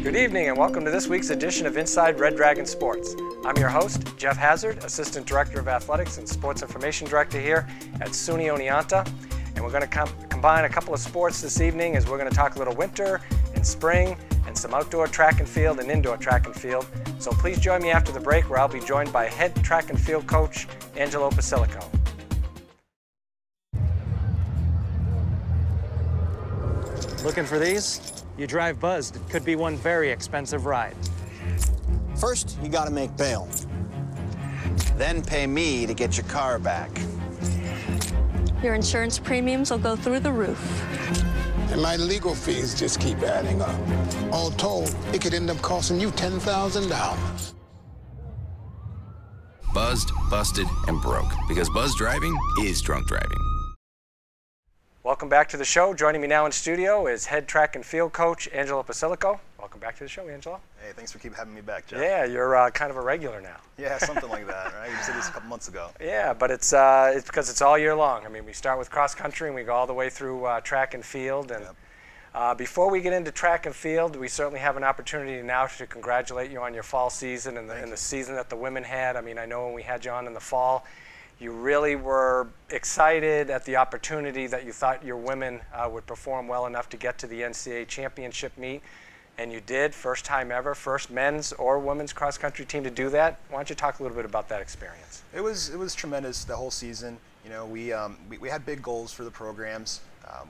Good evening and welcome to this week's edition of Inside Red Dragon Sports. I'm your host, Geoff Hassard, Assistant Director of Athletics and Sports Information Director here at SUNY Oneonta. And we're going to combine a couple of sports this evening as we're going to talk a little winter and spring and some outdoor track and field and indoor track and field. So please join me after the break where I'll be joined by head track and field coach Angelo Basilico. Looking for these? You drive buzzed. It could be one very expensive ride. First, you gotta make bail. Then pay me to get your car back. Your insurance premiums will go through the roof. And my legal fees just keep adding up. All told, it could end up costing you $10,000. Buzzed, busted, and broke. Because buzz driving is drunk driving. Welcome back to the show. Joining me now in studio is head track and field coach Angelo Basilico. Welcome back to the show, Angelo. Hey, thanks for having me back, Jeff. Yeah, you're kind of a regular now. Yeah, something like that, right? You said this a couple months ago. Yeah, but it's because it's all year long. I mean, we start with cross country and we go all the way through track and field. And before we get into track and field, we certainly have an opportunity now to congratulate you on your fall season and the season that the women had. I mean, I know when we had you on in the fall, you really were excited at the opportunity that you thought your women would perform well enough to get to the NCAA championship meet, and you did, first time ever, first men's or women's cross-country team to do that. Why don't you talk a little bit about that experience? It was tremendous the whole season. You know, we had big goals for the programs.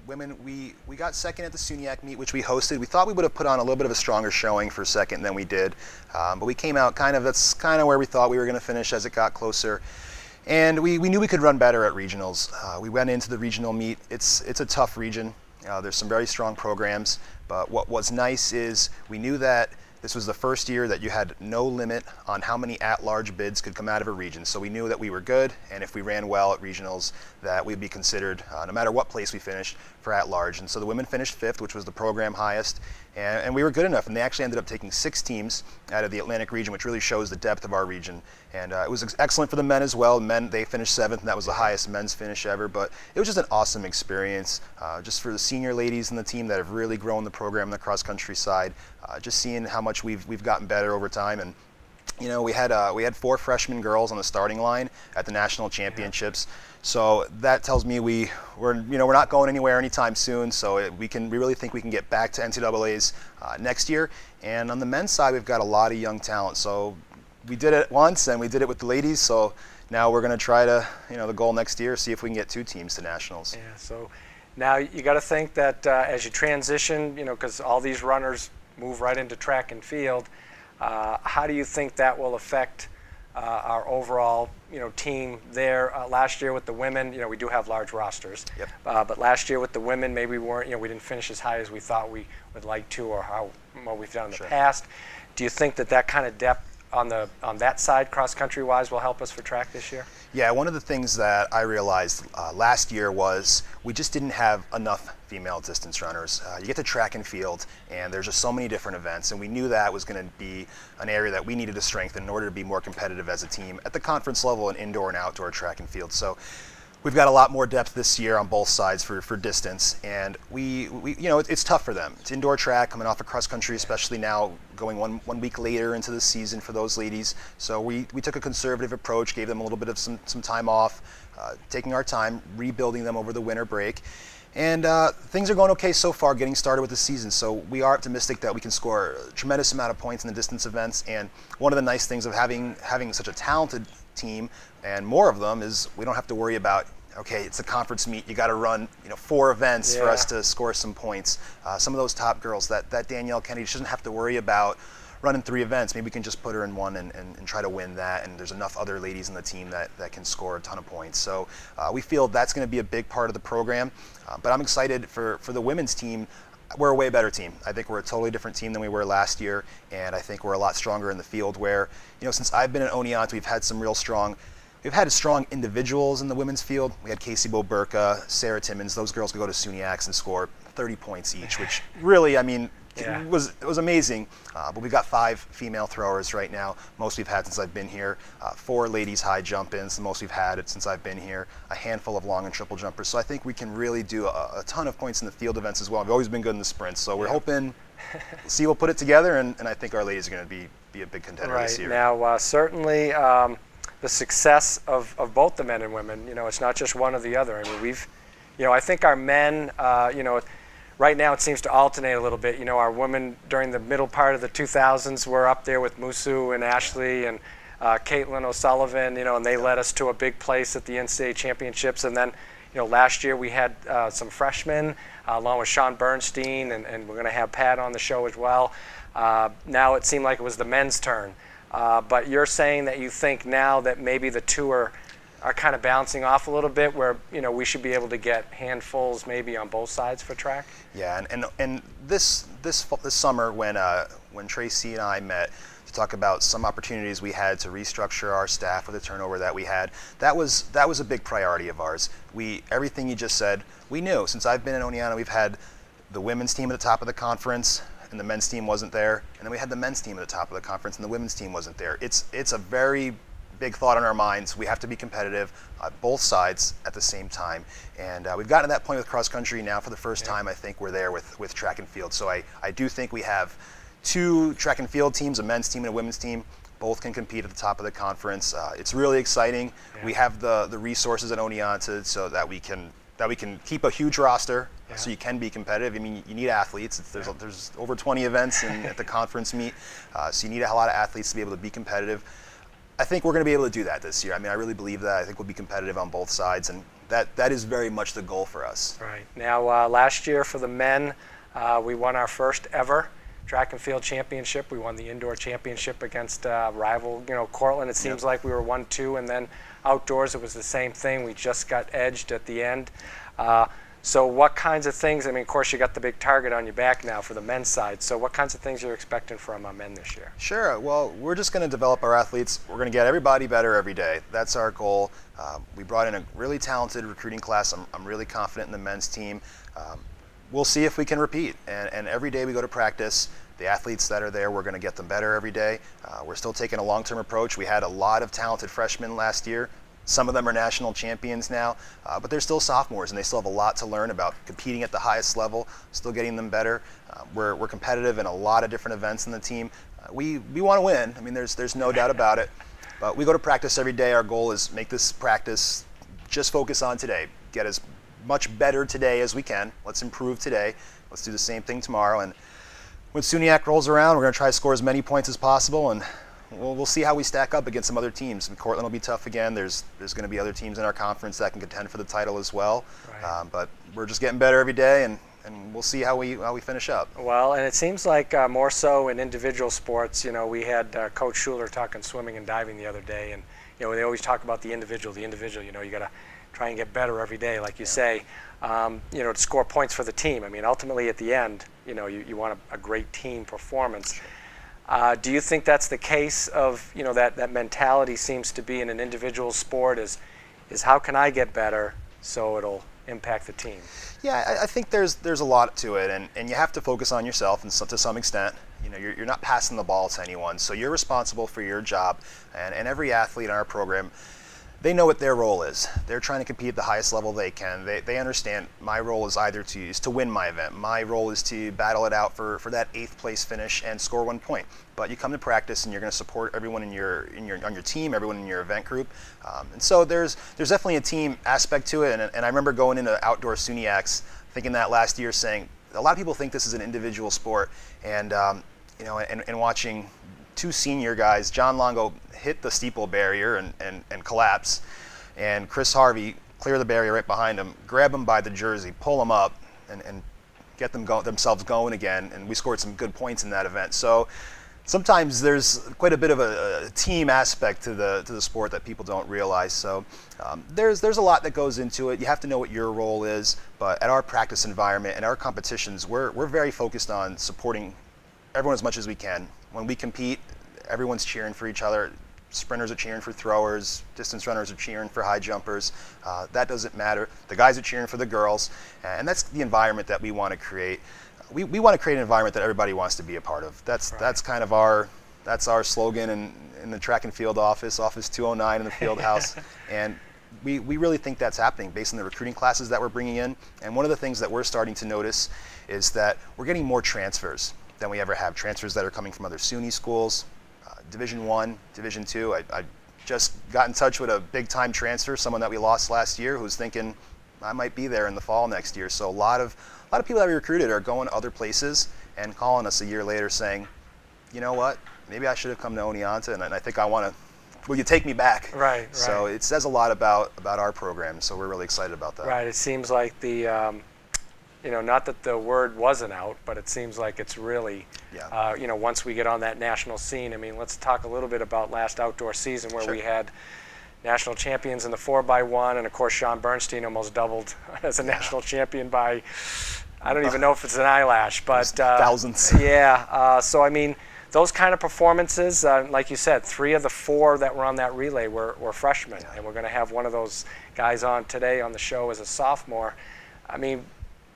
Women, we got second at the SUNY meet, which we hosted. We thought we would have put on a little bit of a stronger showing for second than we did, but we came out that's kind of where we thought we were going to finish as it got closer. And we knew we could run better at regionals. We went into the regional meet. It's a tough region. There's some very strong programs, but what was nice is we knew that this was the first year that you had no limit on how many at-large bids could come out of a region. So we knew that we were good, and if we ran well at regionals, that we'd be considered, no matter what place we finished, for at-large. And so the women finished fifth, which was the program highest, and we were good enough. And they actually ended up taking 6 teams out of the Atlantic region, which really shows the depth of our region. And it was excellent for the men as well. Men, they finished 7th, and that was the highest men's finish ever. But it was just an awesome experience, just for the senior ladies in the team that have really grown the program on the cross-country side. Just seeing how much we've gotten better over time. And you know, we had 4 freshman girls on the starting line at the national championships. So that tells me we're not going anywhere anytime soon. So we really think we can get back to NCAA's next year. And on the men's side, we've got a lot of young talent. So we did it once, and we did it with the ladies. So now we're going to try to, the goal next year, see if we can get 2 teams to nationals. Yeah. So now you got to think that as you transition, because all these runners move right into track and field. How do you think that will affect our overall, team there? Last year with the women, we do have large rosters. Yep. But last year with the women, maybe we didn't finish as high as we thought we would like to, or what we've done in the past. Do you think that kind of depth on that side, cross country wise, will help us for track this year? Yeah, one of the things that I realized last year was we just didn't have enough female distance runners. You get to track and field, and there's just so many different events, and we knew that was going to be an area that we needed to strengthen in order to be more competitive as a team at the conference level in indoor and outdoor track and field. So we've got a lot more depth this year on both sides for distance, and it's tough for them. It's indoor track coming off of cross country, especially now going one week later into the season for those ladies. So we took a conservative approach, gave them a little bit of some time off, taking our time, rebuilding them over the winter break. And things are going okay so far, getting started with the season. So we are optimistic that we can score a tremendous amount of points in the distance events. And one of the nice things of having such a talented team and more of them is we don't have to worry about, okay, it's a conference meet, you got to run 4 events for us to score some points. Some of those top girls, that Danielle Kennedy, she doesn't have to worry about running 3 events. Maybe we can just put her in one and try to win that, and there's enough other ladies in the team that can score a ton of points. So we feel that's going to be a big part of the program, but I'm excited for the women's team. We're a way better team. I think we're a totally different team than we were last year, and I think we're a lot stronger in the field where, since I've been at Oneonta, we've had strong individuals in the women's field. We had Casey Boburka, Sarah Timmons. Those girls could go to SUNY and score 30 points each, which really, Yeah. It was amazing. But we've got 5 female throwers right now, most we've had since I've been here. 4 ladies high jump-ins, the most we've had it since I've been here. A handful of long and triple jumpers. So I think we can really do a ton of points in the field events as well. We've always been good in the sprints, so we're hoping we'll put it together, and I think our ladies are going to be a big contender this year. Now, certainly the success of both the men and women, it's not just one or the other. I mean, I think our men, right now it seems to alternate a little bit. Our women during the middle part of the 2000s were up there with Musu and Ashley and Caitlin O'Sullivan, and they led us to a big place at the NCAA championships. And then, last year we had some freshmen along with Sean Bernstein, and we're going to have Pat on the show as well. Now it seemed like it was the men's turn. But you're saying that you think now that maybe the two are kind of bouncing off a little bit, where we should be able to get handfuls maybe on both sides for track. Yeah, and this summer when Tracy and I met to talk about some opportunities we had to restructure our staff with the turnover that we had, that was a big priority of ours. Everything you just said, we knew. Since I've been in Oneonta, we've had the women's team at the top of the conference, and the men's team wasn't there, and then we had the men's team at the top of the conference, and the women's team wasn't there. It's a very big thought on our minds. We have to be competitive both sides at the same time, and we've gotten to that point with cross country now. For the first time, I think we're there with track and field. So I do think we have 2 track and field teams, a men's team and a women's team. Both can compete at the top of the conference. It's really exciting. Yeah. We have the resources at Oneonta so that we can keep a huge roster. Yeah. So you can be competitive. I mean, you need athletes. There's over 20 events at the conference meet, so you need a lot of athletes to be able to be competitive. I think we're going to be able to do that this year. I mean, I really believe that. I think we'll be competitive on both sides, and that is very much the goal for us. Right. Now, last year for the men, we won our first ever track and field championship. We won the indoor championship against rival, Cortland. It seems like we were 1-2, and then outdoors it was the same thing. We just got edged at the end. So what kinds of things, I mean, of course you got the big target on your back now for the men's side, so what kinds of things you're expecting from men this year? Sure, well, we're just going to develop our athletes. We're going to get everybody better every day. That's our goal. We brought in a really talented recruiting class. I'm really confident in the men's team. We'll see if we can repeat, and every day we go to practice, the athletes that are there, we're going to get them better every day. We're still taking a long-term approach. We had a lot of talented freshmen last year. Some of them are national champions now, but they're still sophomores, and they still have a lot to learn about competing at the highest level, still getting them better. We're competitive in a lot of different events in the team. We want to win. I mean, there's no doubt about it. But we go to practice every day. Our goal is make this practice just focus on today. Get as much better today as we can. Let's improve today. Let's do the same thing tomorrow. And when SUNY rolls around, we're going to try to score as many points as possible, and we'll see how we stack up against some other teams. Cortland will be tough again. There's going to be other teams in our conference that can contend for the title as well. Right. But we're just getting better every day, and we'll see how we finish up. Well, and it seems like more so in individual sports. We had Coach Schuler talking swimming and diving the other day, and they always talk about the individual. You got to try and get better every day, like you say. To score points for the team. I mean, ultimately at the end, you want a great team performance. Do you think that's the case of, that mentality seems to be in an individual sport is how can I get better so it'll impact the team? Yeah, I think there's a lot to it, and you have to focus on yourself and to some extent. You're not passing the ball to anyone, so you're responsible for your job, and every athlete in our program, they know what their role is. They're trying to compete at the highest level they can. They understand my role is either to win my event. My role is to battle it out for that 8th place finish and score 1 point. But you come to practice and you're going to support everyone on your team, everyone in your event group. And so there's definitely a team aspect to it. And I remember going into outdoor SUNYACs thinking that last year, saying a lot of people think this is an individual sport, and watching 2 senior guys, John Longo hit the steeple barrier and collapse, and Chris Harvey clear the barrier right behind him, grab him by the jersey, pull him up, and get themselves going again, and we scored some good points in that event. So sometimes there's quite a bit of a team aspect to the sport that people don't realize. So there's a lot that goes into it. You have to know what your role is, but at our practice environment and our competitions, we're very focused on supporting everyone as much as we can. When we compete, everyone's cheering for each other. Sprinters are cheering for throwers, distance runners are cheering for high jumpers. That doesn't matter. The guys are cheering for the girls, and that's the environment that we want to create. we want to create an environment that everybody wants to be a part of. That's kind of our slogan in the track and field office 209 in the field house. And we really think that's happening based on the recruiting classes that we're bringing in. And one of the things that we're starting to notice is that we're getting more transfers than we ever have. Transfers that are coming from other SUNY schools, Division I, Division II. I just got in touch with a big-time transfer, someone that we lost last year, who's thinking, I might be there in the fall next year. So a lot of people that we recruited are going other places and calling us a year later saying, you know what, maybe I should have come to Oneonta, and I think I want to, will you take me back? Right. So it says a lot about our program, so we're really excited about that. Right, it seems like the, you know, not that the word wasn't out, but it seems like it's really, you know, once we get on that national scene. I mean, let's talk a little bit about last outdoor season where we had national champions in the 4x1, and of course Sean Bernstein almost doubled as a national champion by, I don't even know if it's an eyelash, but thousands. Yeah, so I mean, those kind of performances, like you said, 3 of the 4 that were on that relay were freshmen, and we're going to have one of those guys on today on the show as a sophomore. I mean,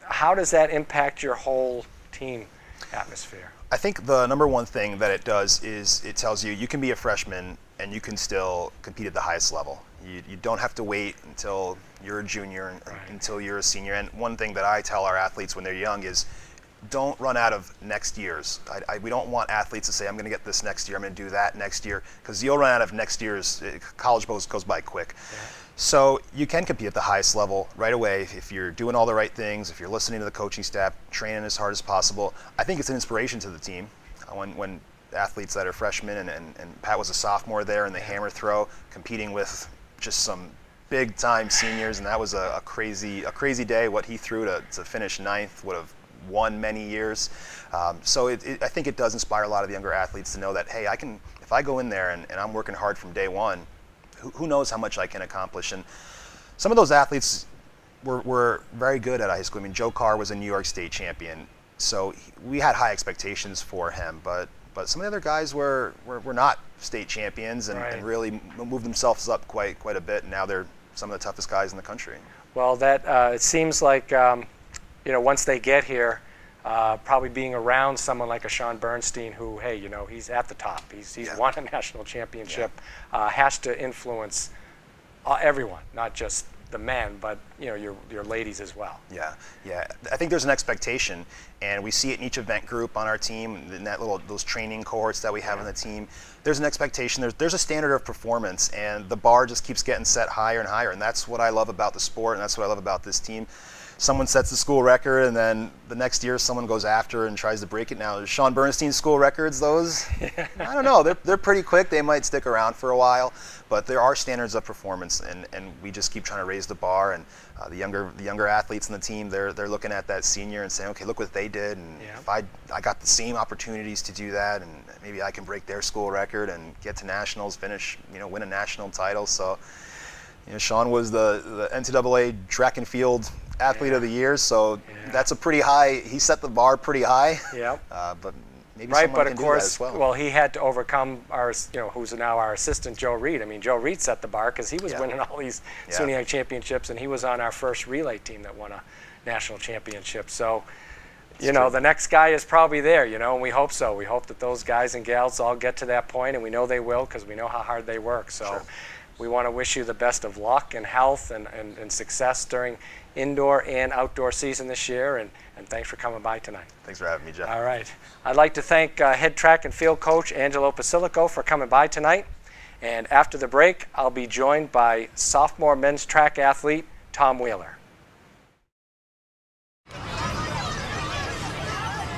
how does that impact your whole team atmosphere? I think the number one thing that it does is it tells you can be a freshman and you can still compete at the highest level. You don't have to wait until you're a junior, until you're a senior. And one thing that I tell our athletes when they're young is don't run out of next year's. We don't want athletes to say, I'm going to get this next year, I'm going to do that next year, because you'll run out of next year's. College goes by quick. Yeah. So you can compete at the highest level right away if you're doing all the right things, if you're listening to the coaching staff, training as hard as possible. I think it's an inspiration to the team. When athletes that are freshmen, and Pat was a sophomore there in the hammer throw, competing with just some big time seniors, and that was a crazy day. What he threw to finish 9th would have won many years. So I think it does inspire a lot of the younger athletes to know that, hey, if I go in there and I'm working hard from day one, who knows how much I can accomplish. And some of those athletes were very good at high school. I mean, Joe Carr was a New York State champion, so we had high expectations for him, but some of the other guys were not state champions and really moved themselves up quite a bit, and now they're some of the toughest guys in the country. Well, that it seems like you know, once they get here, probably being around someone like a Sean Bernstein, who, hey, you know, he's at the top, he's won a national championship, has to influence everyone, not just the men, but you know, your ladies as well. Yeah. I think there's an expectation, and we see it in each event group on our team, in those training cohorts that we have on the team. There's an expectation. There's a standard of performance, and the bar just keeps getting set higher and higher. And that's what I love about the sport, and that's what I love about this team. Someone sets the school record, and then the next year someone goes after and tries to break it. Now, Sean Bernstein's school records, those, I don't know, they're pretty quick. They might stick around for a while, but there are standards of performance, and we just keep trying to raise the bar. And the younger athletes in the team, they're looking at that senior and saying, okay, look what they did, and if I got the same opportunities to do that, and maybe I can break their school record and get to nationals, finish, you know, win a national title. So, you know, Sean was the NCAA track and field athlete of the year, so that's a pretty high. He set the bar pretty high. Yeah. But maybe someone can do that as well. Well, he had to overcome our, you know, who's now our assistant, Joe Reed. I mean, Joe Reed set the bar because he was winning all these SUNY championships, and he was on our first relay team that won a national championship. So, you know, the next guy is probably there, you know, and we hope so. We hope that those guys and gals all get to that point, and we know they will because we know how hard they work. So we want to wish you the best of luck and health and success during indoor and outdoor season this year, and thanks for coming by tonight. Thanks for having me, Jeff. All right. I'd like to thank head track and field coach Angelo Pasilico for coming by tonight. And after the break, I'll be joined by sophomore men's track athlete Tom Wheeler.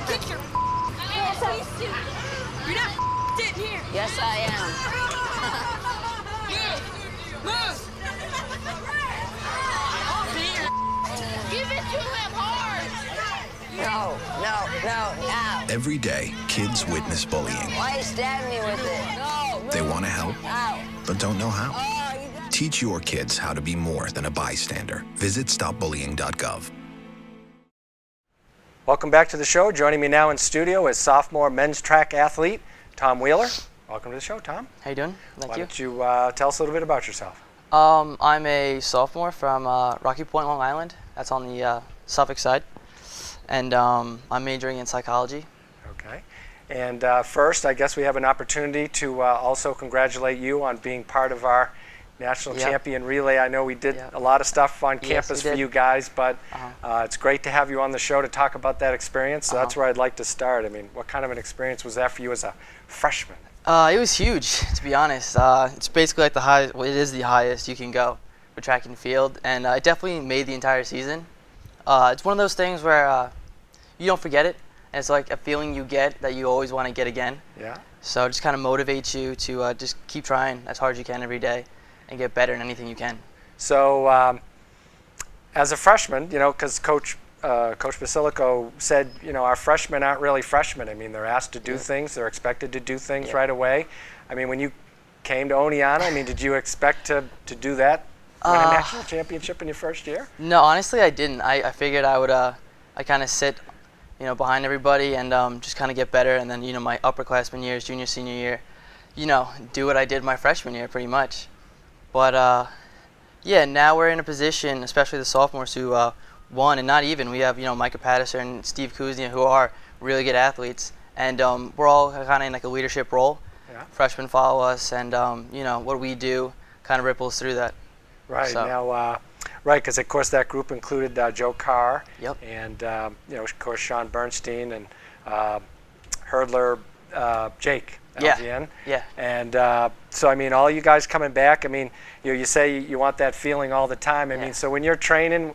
Get your ass suit. You're not in here. Yes, I am. Move. Give it to him hard. No. Every day, kids witness bullying. Why are you stabbing me with it? No. They want to help, but don't know how. Oh, Teach your kids how to be more than a bystander. Visit stopbullying.gov. Welcome back to the show. Joining me now in studio is sophomore men's track athlete Tom Wheeler. Welcome to the show, Tom. How you doing? Thank you. Why don't you tell us a little bit about yourself? I'm a sophomore from Rocky Point, Long Island. That's on the Suffolk side. and I'm majoring in psychology. Okay. And first, I guess we have an opportunity to also congratulate you on being part of our National Champion Relay. I know we did a lot of stuff on campus for you guys, but it's great to have you on the show to talk about that experience. So that's where I'd like to start. I mean, what kind of an experience was that for you as a freshman? It was huge, to be honest. It's basically like the highest, well, it is the highest you can go for track and field, and it definitely made the entire season. It's one of those things where you don't forget it, and it's like a feeling you get that you always want to get again. Yeah. So it just kind of motivates you to just keep trying as hard as you can every day and get better in anything you can. So as a freshman, you know, because Coach Basilico said, you know, our freshmen aren't really freshmen. I mean, they're asked to do things. They're expected to do things right away. I mean, when you came to Oneonta, I mean, did you expect to do that, win a national championship in your first year? No, honestly, I didn't. I figured I would I kind of sit, you know, behind everybody and just kind of get better. And then, you know, my upperclassmen years, junior, senior year, you know, do what I did my freshman year pretty much. But, yeah, now we're in a position, especially the sophomores who won, and not even. We have, you know, Micah Patterson and Steve Kuznia, who are really good athletes. And we're all kind of in like a leadership role. Yeah. Freshmen follow us, and, you know, what we do kind of ripples through that. Right. So. Now, right, because, of course, that group included Joe Carr. Yep. And, you know, of course, Sean Bernstein and hurdler Jake. LGN. Yeah. And so, I mean, all you guys coming back, I mean, you say you want that feeling all the time. I mean, so when you're training,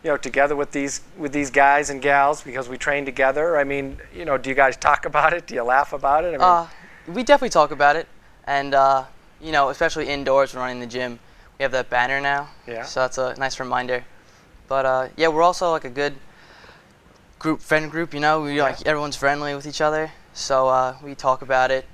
you know, together with these guys and gals, because we train together, I mean, you know, do you guys talk about it? Do you laugh about it? I mean, we definitely talk about it. And, you know, especially indoors when running the gym, we have that banner now. Yeah. So that's a nice reminder. But, yeah, we're also like a good friend group, you know. We like everyone's friendly with each other. So we talk about it,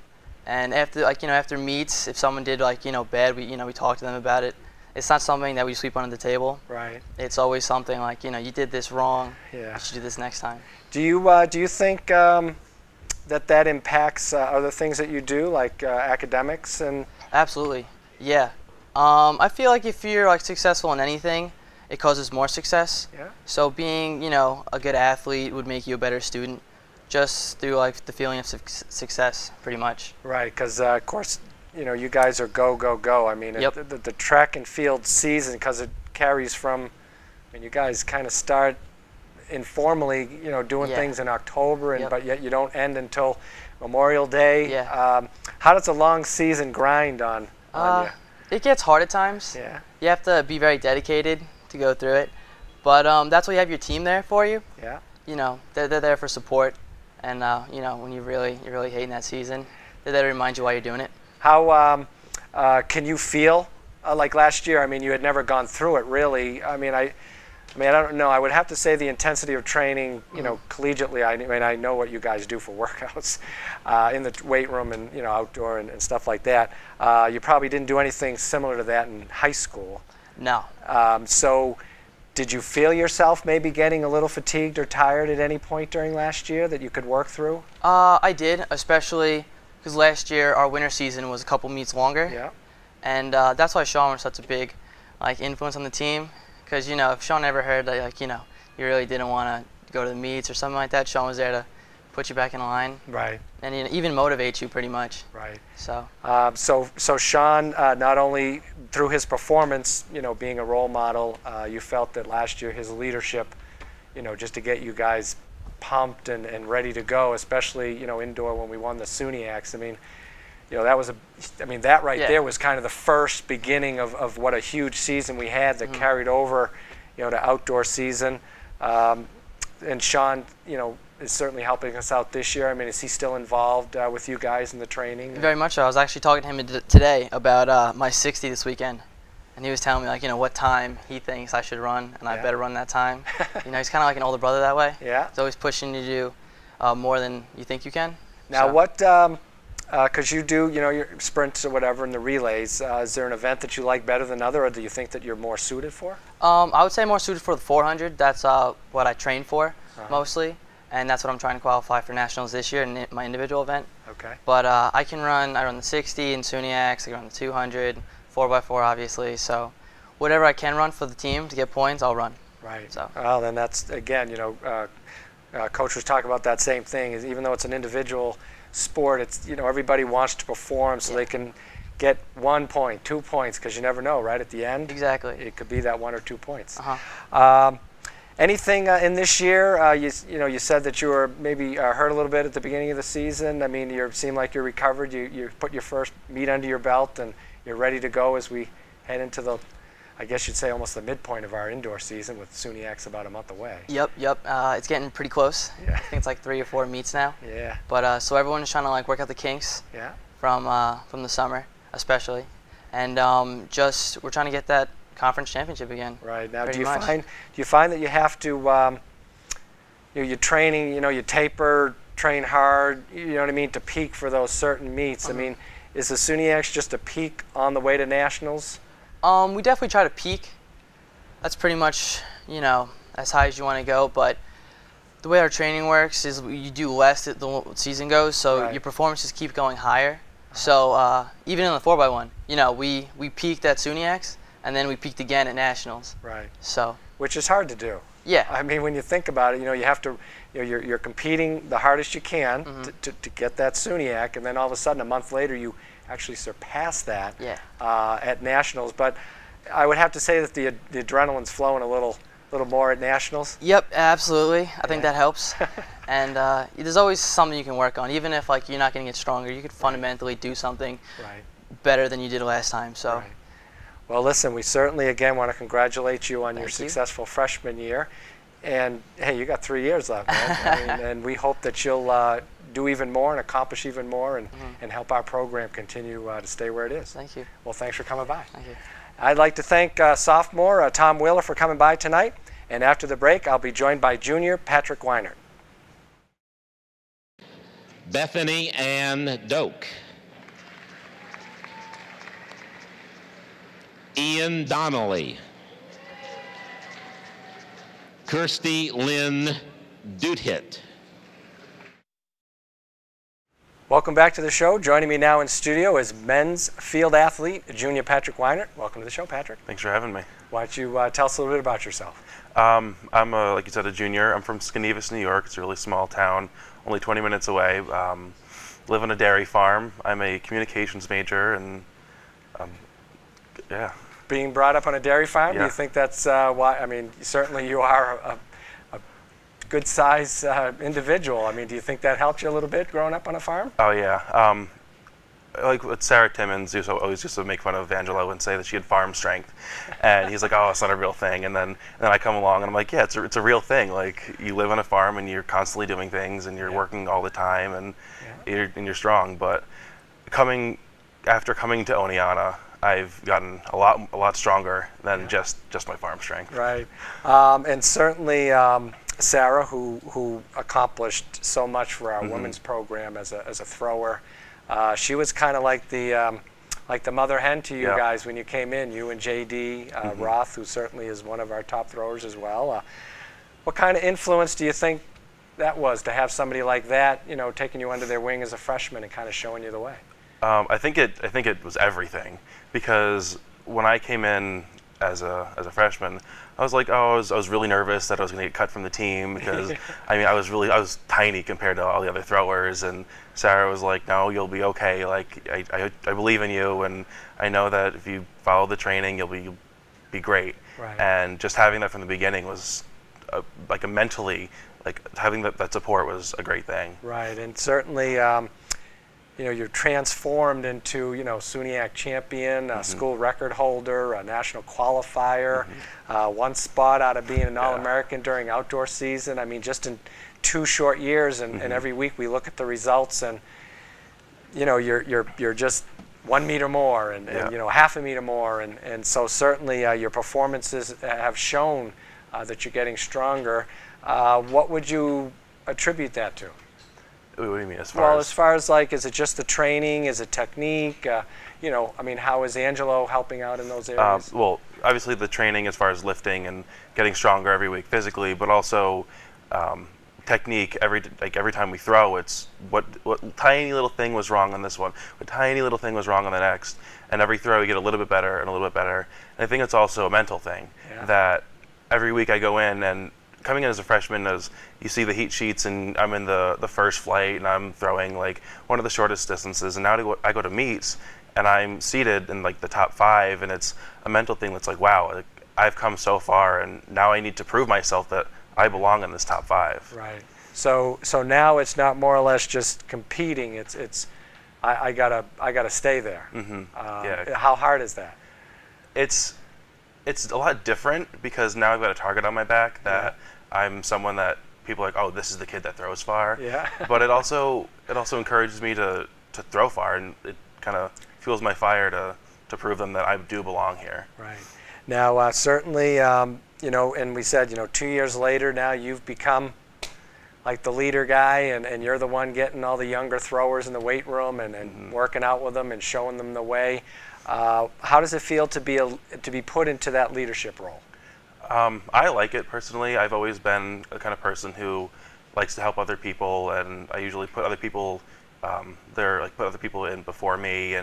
and after, like, you know, after meets, if someone did, like, you know, bad, we talk to them about it. It's not something that we sweep under the table. Right. It's always something like, you know, you did this wrong. Yeah. You should do this next time. Do you think that impacts other things that you do, like academics and? Absolutely. Yeah. I feel like if you're like successful in anything, it causes more success. Yeah. So being, you know, a good athlete would make you a better student. Just through like the feeling of success, pretty much. Right, because of course, you know, you guys are go, go, go. I mean, the track and field season, because it carries from, I mean, you guys kind of start informally, you know, doing things in October, and but yet you don't end until Memorial Day. Yeah. How does a long season grind on you? It gets hard at times. Yeah. You have to be very dedicated to go through it, but that's why you have your team there for you. Yeah. You know, they're there for support. And, you know, when you're really hating that season, they're there to remind you why you're doing it. How can you feel like last year? I mean, you had never gone through it, really. I mean, I don't know. I would have to say the intensity of training, you know, collegiately. I mean, I know what you guys do for workouts in the weight room and, you know, outdoor and stuff like that. You probably didn't do anything similar to that in high school. No. So did you feel yourself maybe getting a little fatigued or tired at any point during last year that you could work through? I did, especially because last year our winter season was a couple meets longer. Yeah. And that's why Sean was such a big like influence on the team. Because, you know, if Sean ever heard that, like, you know, you really didn't want to go to the meets or something like that, Sean was there to put you back in line. Right. And, you know, even motivate you pretty much. Right. So. So Sean, not only through his performance, you know, being a role model, you felt that last year his leadership, you know, just to get you guys pumped and ready to go, especially, you know, indoor when we won the SUNY. I mean, you know, that was that right there was kind of the first beginning of what a huge season we had that carried over, you know, to outdoor season. And Sean, you know, is certainly helping us out this year. I mean, is he still involved with you guys in the training? Very much so. I was actually talking to him today about my 60 this weekend. And he was telling me, like, you know, what time he thinks I should run, and I better run that time. You know, he's kind of like an older brother that way. Yeah. He's always pushing you to do more than you think you can. Now, what, because you do, you know, your sprints or whatever in the relays, is there an event that you like better than another, or do you think that you're more suited for? I would say more suited for the 400. That's what I train for mostly, and that's what I'm trying to qualify for nationals this year in my individual event. Okay. But I run the 60 in SUNY, I can run the 200, 4x4 obviously, so whatever I can run for the team to get points, I'll run. Right. So. Well, then that's, again, Coach was talking about that same thing, is even though it's an individual sport, it's, everybody wants to perform so they can get 1 point, 2 points, because you never know, right at the end. Exactly. It could be that 1 or 2 points. Anything in this year? You said that you were maybe hurt a little bit at the beginning of the season. I mean, you seem like you're recovered. You put your first meet under your belt, and you're ready to go as we head into the, I guess you'd say, almost the midpoint of our indoor season, with SUNY's about a month away. Yep. It's getting pretty close. Yeah. I think it's like 3 or 4 meets now. Yeah. But so everyone is trying to like work out the kinks. Yeah. From the summer, especially, and we're trying to get that conference championship again. Right. Now, do you much. find that you have to, you're training, you taper, train hard, you know what I mean, to peak for those certain meets? I mean, is the SUNY just a peak on the way to nationals? We definitely try to peak. That's pretty much, as high as you want to go, but the way our training works is you do less as the season goes, so your performances keep going higher. So even in the 4x1, we peaked at SUNY, and then we peaked again at nationals. Right. So. Which is hard to do. Yeah. I mean, when you think about it, you have to, you're competing the hardest you can to get that SUNY, and then all of a sudden, a month later, you actually surpass that at nationals. But I would have to say that the adrenaline's flowing a little more at nationals. Yep, absolutely. I think that helps. And there's always something you can work on, even if like you're not going to get stronger. You could fundamentally do something better than you did last time. So. Right. Well, listen, we certainly, again, want to congratulate you on your successful freshman year. And, hey, you got 3 years left, man. And we hope that you'll do even more and accomplish even more and help our program continue to stay where it is. Thank you. Well, thanks for coming by. Thank you. I'd like to thank sophomore Tom Wheeler for coming by tonight. And after the break, I'll be joined by junior Patrick Weinert. Bethany Ann Doak. Ian Donnelly. Kirsty Lynn Duthit. Welcome back to the show. Joining me now in studio is men's field athlete, junior Patrick Weinert. Welcome to the show, Patrick. Thanks for having me. Why don't you tell us a little bit about yourself? I'm, like you said, a junior. I'm from Skenevis, New York. It's a really small town, only 20 minutes away. Live on a dairy farm. I'm a communications major, and yeah. Being brought up on a dairy farm, yeah. Do you think that's why? I mean, certainly you are a good size individual. I mean, do you think that helped you a little bit growing up on a farm? Oh yeah. Like with Sarah Timmons always used to make fun of Angelo and say that she had farm strength, and he's like, "Oh, it's not a real thing." And then I come along and I'm like, "Yeah, it's a real thing. Like you live on a farm and you're constantly doing things and you're working all the time and you're strong." But after coming to Oneonta, I've gotten a lot stronger than just my farm strength. Right, and certainly Sarah, who accomplished so much for our women's program as a thrower. She was kind of like the mother hen to you guys when you came in. You and J.D. Roth, who certainly is one of our top throwers as well. What kind of influence do you think that was to have somebody like that, taking you under their wing as a freshman and kind of showing you the way? I think it was everything, because when I came in as a freshman, I was like, I was really nervous that I was going to get cut from the team because I mean I was tiny compared to all the other throwers, and Sarah was like, no, you'll be okay. Like I believe in you, and I know that if you follow the training, you'll be great. Right. And just having that from the beginning was mentally, like having that support was a great thing. Right, and certainly. You're transformed into, SUNY champion, school record holder, a national qualifier, one spot out of being an All-American during outdoor season. I mean, just in 2 short years, and every week we look at the results, and you're just 1 meter more, and half a meter more, and so certainly your performances have shown that you're getting stronger. What would you attribute that to? What do you mean, as far as like, is it just the training? Is it technique? I mean, how is Angelo helping out in those areas? Well, obviously the training as far as lifting and getting stronger every week physically, but also technique. Every time we throw, it's what tiny little thing was wrong on this one, what tiny little thing was wrong on the next, and every throw we get a little bit better and a little bit better. And I think it's also a mental thing that every week I go in, and coming in as a freshman, as you see the heat sheets, and I'm in the first flight, and I'm throwing like one of the shortest distances, and now I go to meets, and I'm seated in like the top 5, and it's a mental thing that's like, wow, like, I've come so far, and now I need to prove myself that I belong in this top 5. Right. So now it's not more or less just competing. It's I gotta stay there. Yeah. How hard is that? It's a lot different because now I've got a target on my back that I'm someone that people are like, oh, this is the kid that throws far. Yeah. But it also encourages me to throw far, and it kind of fuels my fire to prove them that I do belong here. Right. Now, certainly, you know, and we said, you know, 2 years later now you've become like the leader guy, and you're the one getting all the younger throwers in the weight room and working out with them and showing them the way. How does it feel to be put into that leadership role? I like it personally. I've always been the kind of person who likes to help other people, and I usually put other people put other people in before me,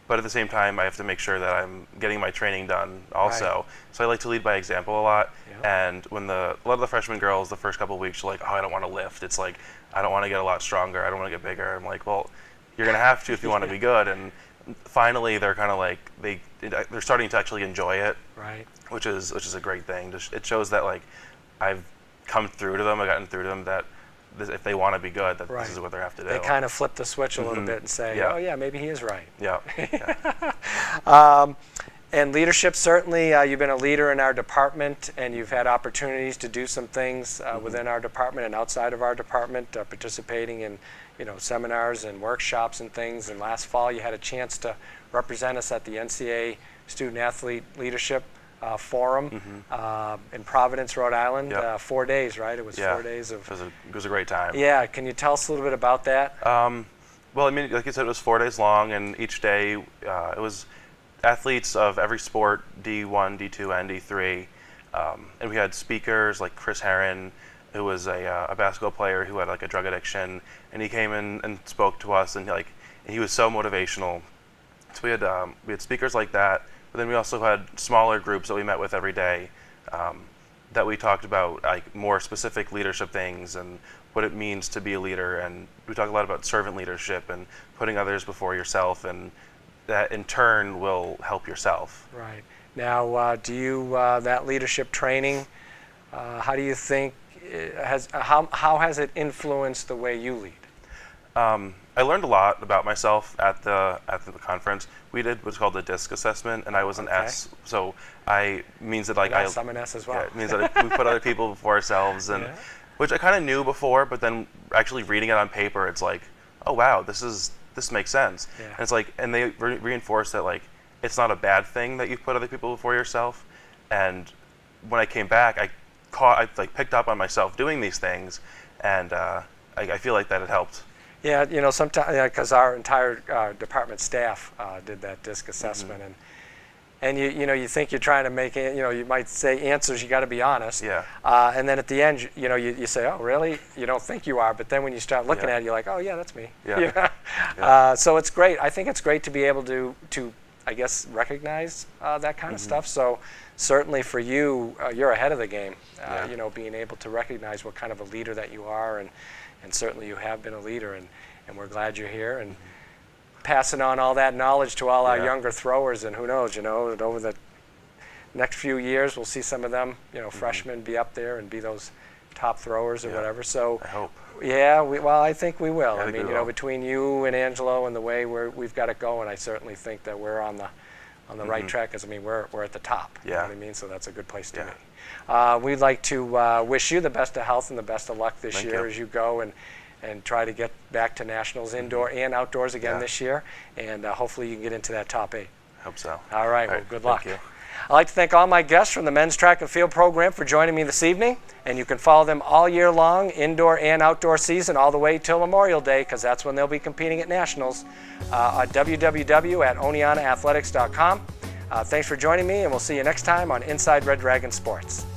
but at the same time I have to make sure that I'm getting my training done also. Right. So I like to lead by example a lot. Yeah. And when a lot of the freshman girls the first couple of weeks are like, oh, I don't want to lift. It's like, I don't want to get a lot stronger. I don't want to get bigger. I'm like, well, you're gonna have to if you want to be good. And finally they're kind of like they're starting to actually enjoy it. Right. Which is a great thing. It shows that like I've come through to them. I've gotten through to them that if they want to be good, that this is what they have to do. They kind of flip the switch a little bit and say, oh yeah, maybe he is right. Yeah. And leadership, certainly, you've been a leader in our department, and you've had opportunities to do some things within our department and outside of our department, participating in, you know, seminars and workshops and things. And last fall, you had a chance to represent us at the NCAA Student Athlete Leadership Forum in Providence, Rhode Island. 4 days, right? It was 4 days of. It was a great time. Yeah. Can you tell us a little bit about that? Well, I mean, like you said, it was 4 days long, and each day it was athletes of every sport, D1, D2, and D3. And we had speakers like Chris Herron, who was a basketball player who had like a drug addiction, and he came in and spoke to us, and he was so motivational. So we had speakers like that, but then we also had smaller groups that we met with every day that we talked about like more specific leadership things and what it means to be a leader. And we talked a lot about servant leadership and putting others before yourself, and that in turn will help yourself. Right. Now, do you, that leadership training, how do you think, how has it influenced the way you lead? I learned a lot about myself at the conference. We did what's called a DISC assessment, and I was an S, so means that like I'm an S as well. Yeah, it means that we put other people before ourselves, and which I kind of knew before, but then actually reading it on paper, it's like, oh wow, this makes sense. Yeah. And it's like, and they reinforce that like it's not a bad thing that you put other people before yourself. And when I came back, I picked up on myself doing these things, and I feel like that it helped. Yeah, you know, sometimes because our entire department staff did that DISC assessment, and you think you're trying to make it, you might say answers, you got to be honest. Yeah. And then at the end, you say, oh really? You don't think you are, but then when you start looking at it, you're like, oh yeah, that's me. Yeah. So it's great. I think it's great to be able to I guess recognize that kind of stuff. So certainly for you, you're ahead of the game. You know, being able to recognize what kind of a leader that you are, and certainly you have been a leader, and we're glad you're here and passing on all that knowledge to all our younger throwers. And who knows, over the next few years, we'll see some of them, freshmen be up there and be those top throwers or whatever. So I hope. Yeah, well, I think we will. I mean, will. Between you and Angelo and the way we've got it going, I certainly think that we're on the right track. Because I mean, we're at the top. Yeah. You know what I mean? So that's a good place to be. We'd like to wish you the best of health and the best of luck this year as you go and try to get back to nationals indoor and outdoors again this year. And hopefully you can get into that top 8. I hope so. All right. Well, good luck. Thank you. I'd like to thank all my guests from the men's track and field program for joining me this evening. And you can follow them all year long, indoor and outdoor season, all the way till Memorial Day, because that's when they'll be competing at nationals, at www.oneontaathletics.com. Thanks for joining me, and we'll see you next time on Inside Red Dragon Sports.